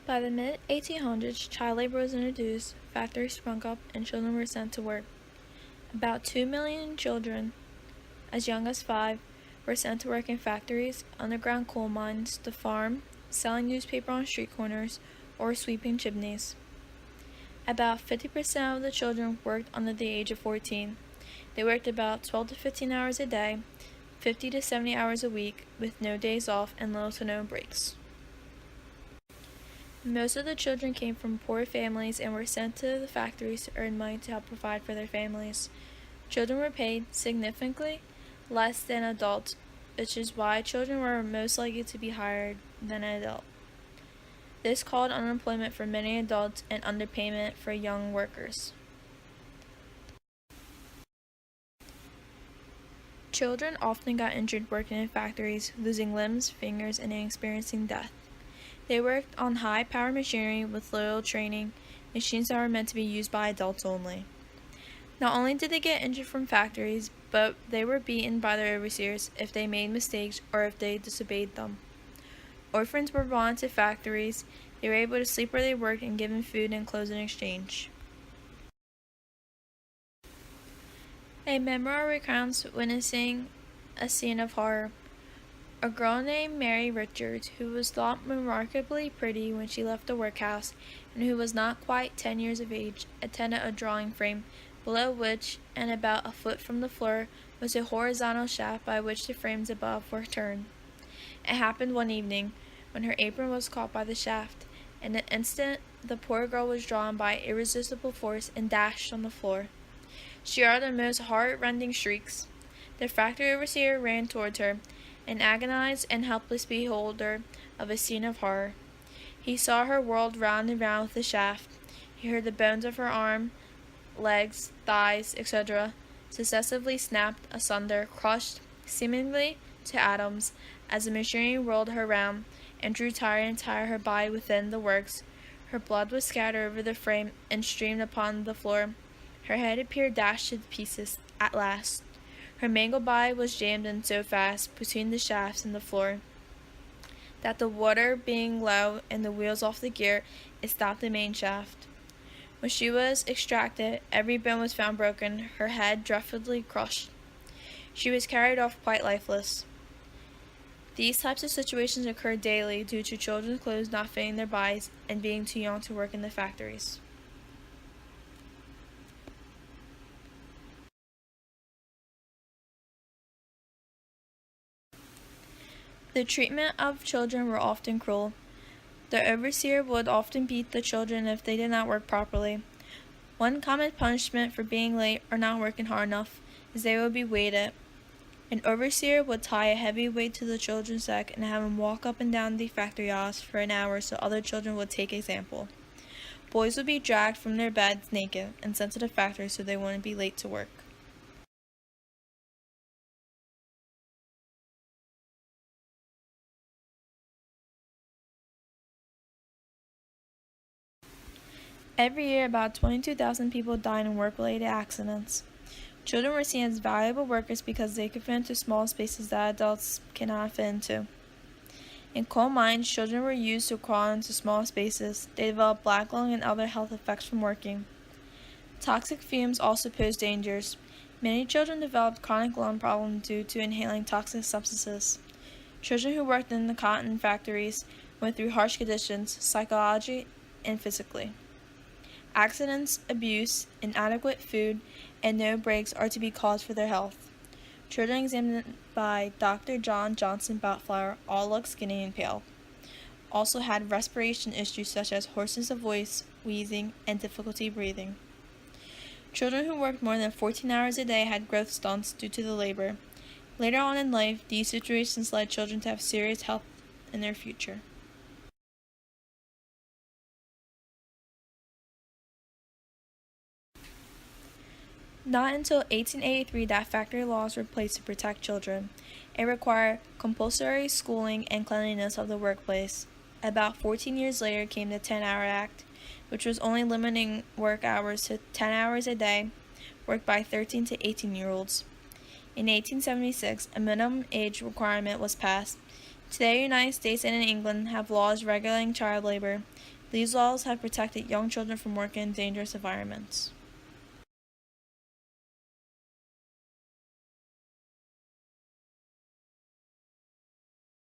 By the mid-1800s, child labor was introduced, factories sprung up, and children were sent to work. About 2 million children, as young as 5, were sent to work in factories, underground coal mines, the farm, selling newspaper on street corners, or sweeping chimneys. About 50% of the children worked under the age of 14. They worked about 12 to 15 hours a day, 50 to 70 hours a week, with no days off and little to no breaks. Most of the children came from poor families and were sent to the factories to earn money to help provide for their families. Children were paid significantly less than adults, which is why children were most likely to be higher than an adult. This caused unemployment for many adults and underpayment for young workers. Children often got injured working in factories, losing limbs, fingers, and experiencing death. They worked on high-powered machinery with little training, machines that were meant to be used by adults only. Not only did they get injured from factories, but they were beaten by their overseers if they made mistakes or if they disobeyed them. Orphans were brought into factories. They were able to sleep where they worked and given food and clothes in exchange. A memoir recounts witnessing a scene of horror. A girl named Mary Richards, who was thought remarkably pretty when she left the workhouse, and who was not quite 10 years of age, attended a drawing frame, below which, and about a foot from the floor, was a horizontal shaft by which the frames above were turned. It happened one evening, when her apron was caught by the shaft. In an instant, the poor girl was drawn by irresistible force and dashed on the floor. She uttered the most heart-rending shrieks. The factory overseer ran towards her, an agonized and helpless beholder of a scene of horror. He saw her whirled round and round with the shaft. He heard the bones of her arm, legs, thighs, etc., successively snapped asunder, crushed, seemingly to atoms, as the machinery whirled her round, and drew tighter and tighter her body within the works. Her blood was scattered over the frame and streamed upon the floor. Her head appeared dashed to pieces at last. Her mangled body was jammed in so fast between the shafts and the floor that the water being low and the wheels off the gear, it stopped the main shaft. When she was extracted, every bone was found broken, her head dreadfully crushed. She was carried off quite lifeless. These types of situations occur daily due to children's clothes not fitting their bodies and being too young to work in the factories. The treatment of children were often cruel. The overseer would often beat the children if they did not work properly. One common punishment for being late or not working hard enough is they would be weighted. An overseer would tie a heavy weight to the children's neck and have them walk up and down the factory aisles for an hour so other children would take example. Boys would be dragged from their beds naked and sent to the factory so they wouldn't be late to work. Every year, about 22,000 people died in work-related accidents. Children were seen as valuable workers because they could fit into small spaces that adults cannot fit into. In coal mines, children were used to crawl into small spaces. They developed black lung and other health effects from working. Toxic fumes also pose dangers. Many children developed chronic lung problems due to inhaling toxic substances. Children who worked in the cotton factories went through harsh conditions, psychologically and physically. Accidents, abuse, inadequate food, and no breaks are to be caused for their health. Children examined by Dr. John Johnson Boutflower all looked skinny and pale. Also had respiration issues such as hoarseness of voice, wheezing, and difficulty breathing. Children who worked more than 14 hours a day had growth stunts due to the labor. Later on in life, these situations led children to have serious health in their future. Not until 1883 that factory laws were placed to protect children. It required compulsory schooling and cleanliness of the workplace. About 14 years later came the 10-Hour Act, which was only limiting work hours to 10 hours a day, worked by 13 to 18-year-olds. In 1876, a minimum age requirement was passed. Today, the United States and England have laws regulating child labor. These laws have protected young children from working in dangerous environments.